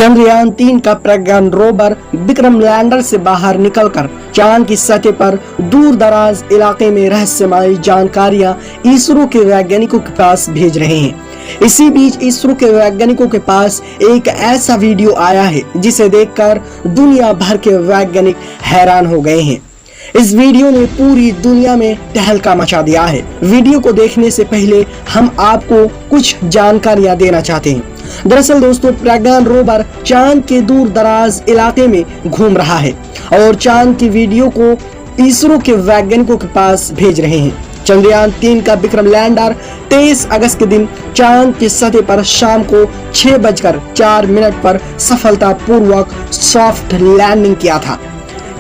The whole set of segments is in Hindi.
चंद्रयान-3 का प्रज्ञान रोवर विक्रम लैंडर से बाहर निकलकर चांद की सतह पर दूर दराज इलाके में रहस्यमयी जानकारियां इसरो के वैज्ञानिकों के पास भेज रहे हैं। इसी बीच इसरो के वैज्ञानिकों के पास एक ऐसा वीडियो आया है जिसे देखकर दुनिया भर के वैज्ञानिक हैरान हो गए हैं। इस वीडियो ने पूरी दुनिया में तहलका मचा दिया है। वीडियो को देखने से पहले हम आपको कुछ जानकारियां देना चाहते हैं। दरअसल दोस्तों, प्रज्ञान रोवर चांद के दूर दराज इलाके में घूम रहा है और चांद की वीडियो को इसरो के वैज्ञानिकों के पास भेज रहे हैं। चंद्रयान-3 का विक्रम लैंडर 23 अगस्त के दिन चांद की सतह पर शाम को 6:04 पर सफलतापूर्वक सॉफ्ट लैंडिंग किया था।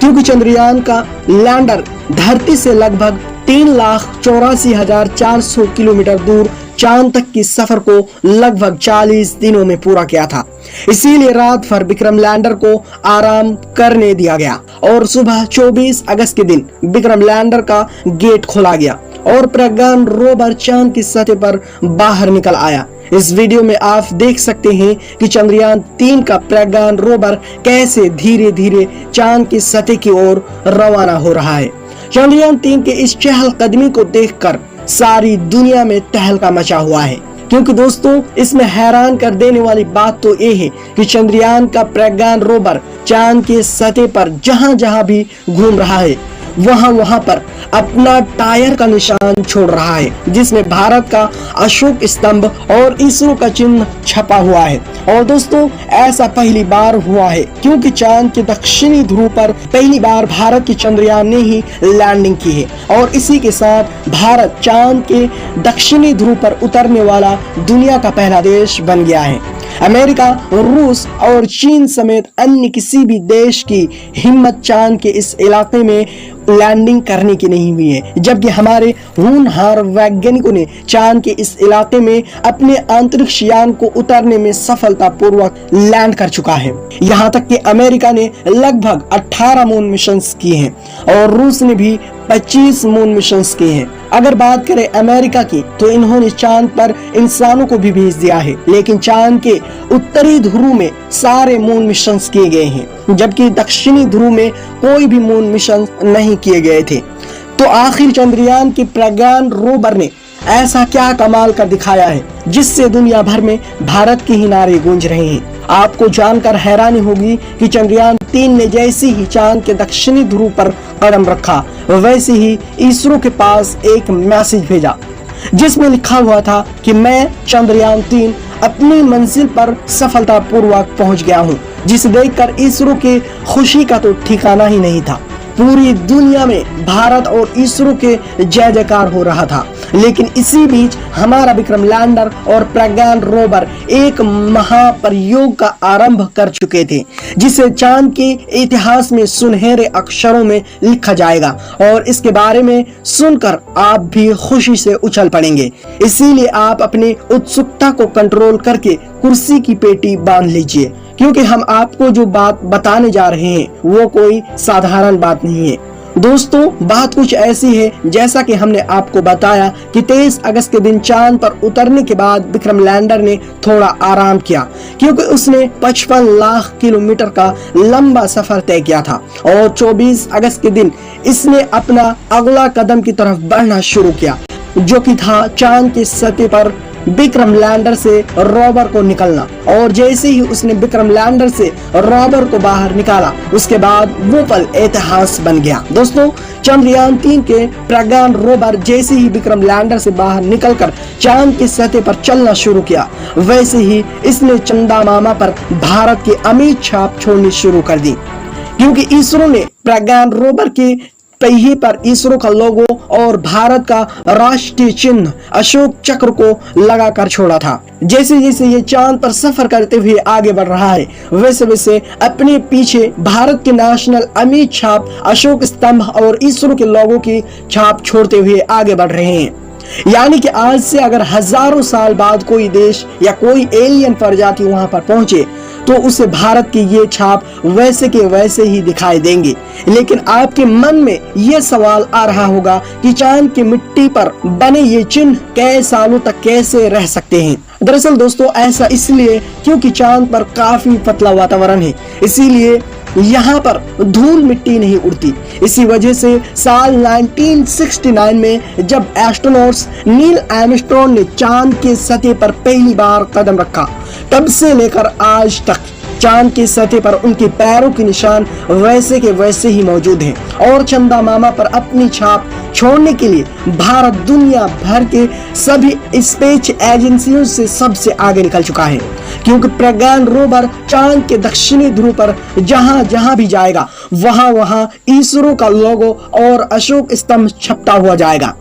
क्योंकि चंद्रयान का लैंडर धरती से लगभग 3,84,400 किलोमीटर दूर चांद तक की सफर को लगभग 40 दिनों में पूरा किया था, इसीलिए रात भर विक्रम लैंडर को आराम करने दिया गया और सुबह 24 अगस्त के दिन विक्रम लैंडर का गेट खोला गया और प्रज्ञान रोवर चांद की सतह पर बाहर निकल आया। इस वीडियो में आप देख सकते हैं कि चंद्रयान-3 का प्रज्ञान रोवर कैसे धीरे धीरे चांद की सतह की ओर रवाना हो रहा है। चंद्रयान-3 के इस चहलकदमी को देखकर सारी दुनिया में तहलका मचा हुआ है, क्योंकि दोस्तों इसमें हैरान कर देने वाली बात तो ये है कि चंद्रयान का प्रज्ञान रोवर चांद की सतह पर जहां जहां भी घूम रहा है वहां पर अपना टायर का निशान छोड़ रहा है, जिसमें भारत का अशोक स्तंभ और इसरो का चिन्ह छपा हुआ है। और दोस्तों ऐसा पहली बार हुआ है, क्योंकि चांद के दक्षिणी ध्रुव पर पहली बार भारत की चंद्रयान ने ही लैंडिंग की है और इसी के साथ भारत चांद के दक्षिणी ध्रुव पर उतरने वाला दुनिया का पहला देश बन गया है। अमेरिका, रूस और चीन समेत अन्य किसी भी देश की हिम्मत चांद के इस इलाके में लैंडिंग करने की नहीं हुई है, जबकि हमारे होनहार वैज्ञानिकों ने चांद के इस इलाके में अपने अंतरिक्ष यान को उतारने में सफलतापूर्वक लैंड कर चुका है। यहाँ तक कि अमेरिका ने लगभग 18 मून मिशंस किए हैं और रूस ने भी 25 मून मिशंस किए हैं। अगर बात करें अमेरिका की, तो इन्होंने चांद पर इंसानों को भी भेज दिया है, लेकिन चांद के उत्तरी ध्रुव में सारे मून मिशंस किए गए हैं, जबकि दक्षिणी ध्रुव में कोई भी मून मिशन नहीं किए गए थे। तो आखिर चंद्रयान के प्रज्ञान रोवर ने ऐसा क्या कमाल कर दिखाया है जिससे दुनिया भर में भारत के ही नारे गूंज रहे हैं। आपको जानकर हैरानी होगी कि चंद्रयान-3 ने जैसे ही चांद के दक्षिणी ध्रुव पर कदम रखा, वैसे ही इसरो के पास एक मैसेज भेजा जिसमें लिखा हुआ था कि मैं चंद्रयान-3 अपनी मंजिल पर सफलतापूर्वक पहुंच गया हूं, जिसे देखकर इसरो के खुशी का तो ठिकाना ही नहीं था। पूरी दुनिया में भारत और इसरो के जय जयकार हो रहा था। लेकिन इसी बीच हमारा विक्रम लैंडर और प्रज्ञान रोवर एक महाप्रयोग का आरंभ कर चुके थे, जिसे चांद के इतिहास में सुनहरे अक्षरों में लिखा जाएगा और इसके बारे में सुनकर आप भी खुशी से उछल पड़ेंगे। इसीलिए आप अपनी उत्सुकता को कंट्रोल करके कुर्सी की पेटी बांध लीजिए, क्योंकि हम आपको जो बात बताने जा रहे हैं वो कोई साधारण बात नहीं है। दोस्तों बात कुछ ऐसी है जैसा कि हमने आपको बताया कि 23 अगस्त के दिन चांद पर उतरने के बाद विक्रम लैंडर ने थोड़ा आराम किया, क्योंकि उसने 55 लाख किलोमीटर का लंबा सफर तय किया था और 24 अगस्त के दिन इसने अपना अगला कदम की तरफ बढ़ना शुरू किया, जो कि था चांद की सतह पर विक्रम लैंडर से रोवर को निकलना। और जैसे ही उसने विक्रम लैंडर से रोवर को बाहर निकाला, उसके बाद वो पल इतिहास बन गया। दोस्तों चंद्रयान-3 के प्रज्ञान रोवर जैसे ही विक्रम लैंडर से बाहर निकलकर चांद की सतह पर चलना शुरू किया, वैसे ही इसने चंदा मामा पर भारत की अमिट छाप छोड़नी शुरू कर दी, क्योंकि इसरो ने प्रज्ञान रोवर के पहिए पर इसरो का लोगो और भारत का राष्ट्रीय चिन्ह अशोक चक्र को लगाकर छोड़ा था। जैसे जैसे ये चांद पर सफर करते हुए आगे बढ़ रहा है, वैसे वैसे अपने पीछे भारत की नेशनल अमिट छाप अशोक स्तंभ और इसरो के लोगों की छाप छोड़ते हुए आगे बढ़ रहे हैं। यानी कि आज से अगर हजारों साल बाद कोई देश या कोई एलियन प्रजाति वहां पर पहुंचे, तो उसे भारत की ये छाप वैसे के वैसे ही दिखाई देंगे। लेकिन आपके मन में ये सवाल आ रहा होगा कि चांद की मिट्टी पर बने ये चिन्ह कई सालों तक कैसे रह सकते हैं। दरअसल दोस्तों ऐसा इसलिए क्योंकि चांद पर काफी पतला वातावरण है, इसीलिए यहाँ पर धूल मिट्टी नहीं उड़ती। इसी वजह से साल 1969 में जब एस्ट्रोनॉट्स नील आर्मस्ट्रॉन्ग ने चांद के सतह पर पहली बार कदम रखा, तब से लेकर आज तक चांद की सतह पर उनके पैरों के निशान वैसे के वैसे ही मौजूद हैं। और चंदा मामा पर अपनी छाप छोड़ने के लिए भारत दुनिया भर के सभी स्पेस एजेंसियों से सबसे आगे निकल चुका है, क्योंकि प्रज्ञान रोवर चांद के दक्षिणी ध्रुव पर जहां जहां भी जाएगा वहां वहां इसरो का लोगो और अशोक स्तंभ छपता हुआ जाएगा,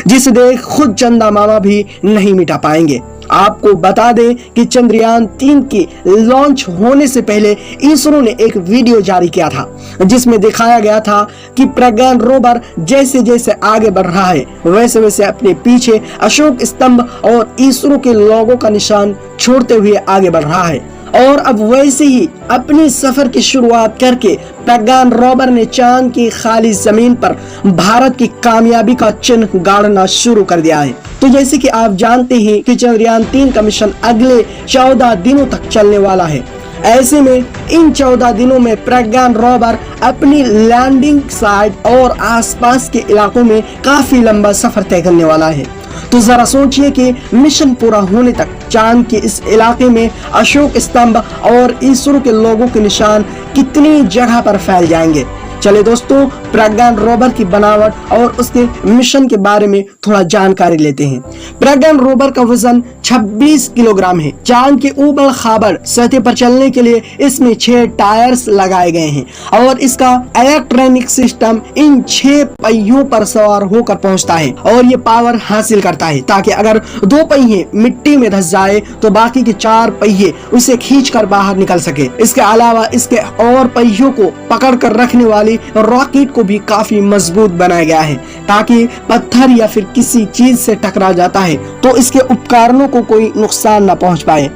जिसे देख खुद चंदा मामा भी नहीं मिटा पाएंगे। आपको बता दें कि चंद्रयान 3 के लॉन्च होने से पहले इसरो ने एक वीडियो जारी किया था, जिसमें दिखाया गया था कि प्रज्ञान रोवर जैसे जैसे आगे बढ़ रहा है वैसे वैसे अपने पीछे अशोक स्तंभ और इसरो के लोगो का निशान छोड़ते हुए आगे बढ़ रहा है। और अब वैसे ही अपनी सफर की शुरुआत करके प्रज्ञान रोवर ने चांद की खाली जमीन पर भारत की कामयाबी का चिन्ह गाड़ना शुरू कर दिया है। तो जैसे कि आप जानते हैं कि चंद्रयान 3 का मिशन अगले 14 दिनों तक चलने वाला है। ऐसे में इन 14 दिनों में प्रज्ञान रोवर अपनी लैंडिंग साइट और आसपास के इलाकों में काफी लंबा सफर तय करने वाला है। तो जरा सोचिए कि मिशन पूरा होने तक चांद के इस इलाके में अशोक स्तंभ और इसरो के लोगों के निशान कितनी जगह पर फैल जाएंगे। चले दोस्तों, प्रज्ञान रोवर की बनावट और उसके मिशन के बारे में थोड़ा जानकारी लेते हैं। प्रज्ञान रोवर का वजन 26 किलोग्राम है। चांद के ऊबड़ खाबड़ सतह पर चलने के लिए इसमें 6 टायर्स लगाए गए हैं और इसका इलेक्ट्रॉनिक सिस्टम इन 6 पहियों पर सवार होकर पहुंचता है और ये पावर हासिल करता है ताकि अगर 2 पहिए मिट्टी में धंस जाए तो बाकी के 4 पहिए उसे खींचकर बाहर निकल सके। इसके अलावा इसके और पहियों को पकड़ कर रखने वाली रॉकेट को भी काफी मजबूत बनाया गया है ताकि पत्थर या फिर किसी चीज से टकरा जाता है तो इसके उपकरणों को कोई नुकसान न पहुंच पाए।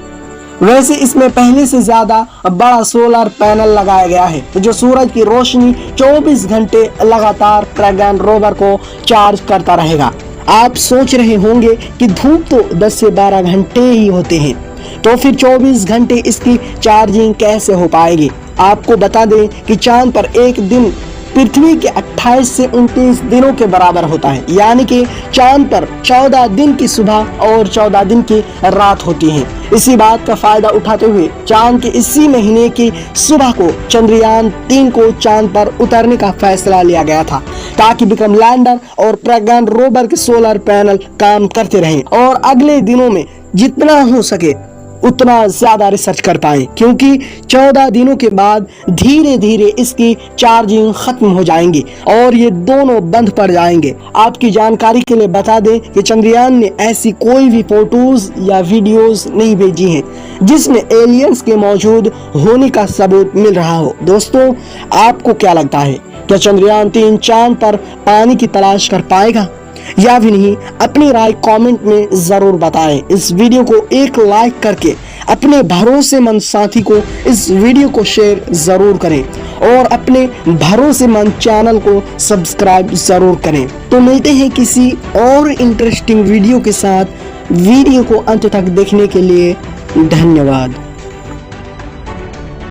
वैसे इसमें पहले से ज्यादा बड़ा सोलर पैनल लगाया गया है जो सूरज की रोशनी 24 घंटे लगातार प्रज्ञान रोवर को चार्ज करता रहेगा। आप सोच रहे होंगे कि धूप तो 10 से 12 घंटे ही होते हैं, तो फिर 24 घंटे इसकी चार्जिंग कैसे हो पाएगी। आपको बता दें कि चांद पर एक दिन पृथ्वी के 28 से 29 दिनों के बराबर होता है, यानी कि चांद पर 14 दिन की सुबह और 14 दिन की रात होती है। इसी बात का फायदा उठाते हुए चांद के इसी महीने की सुबह को चंद्रयान 3 को चांद पर उतरने का फैसला लिया गया था ताकि विक्रम लैंडर और प्रज्ञान रोवर के सोलर पैनल काम करते रहें और अगले दिनों में जितना हो सके उतना ज्यादा रिसर्च कर पाए, क्योंकि 14 दिनों के बाद धीरे धीरे इसकी चार्जिंग खत्म हो जाएंगी और ये दोनों बंद पड़ जाएंगे। आपकी जानकारी के लिए बता दें कि चंद्रयान ने ऐसी कोई भी फोटोज या वीडियोस नहीं भेजी हैं जिसमें एलियंस के मौजूद होने का सबूत मिल रहा हो। दोस्तों, आपको क्या लगता है, क्या चंद्रयान 3 चांद पर पानी की तलाश कर पाएगा या भी नहीं? अपनी राय कमेंट में जरूर बताएं। इस वीडियो को एक लाइक करके अपने भरोसेमंद साथी को इस वीडियो को शेयर जरूर करें और अपने भरोसेमंद चैनल को सब्सक्राइब जरूर करें। तो मिलते हैं किसी और इंटरेस्टिंग वीडियो के साथ। वीडियो को अंत तक देखने के लिए धन्यवाद।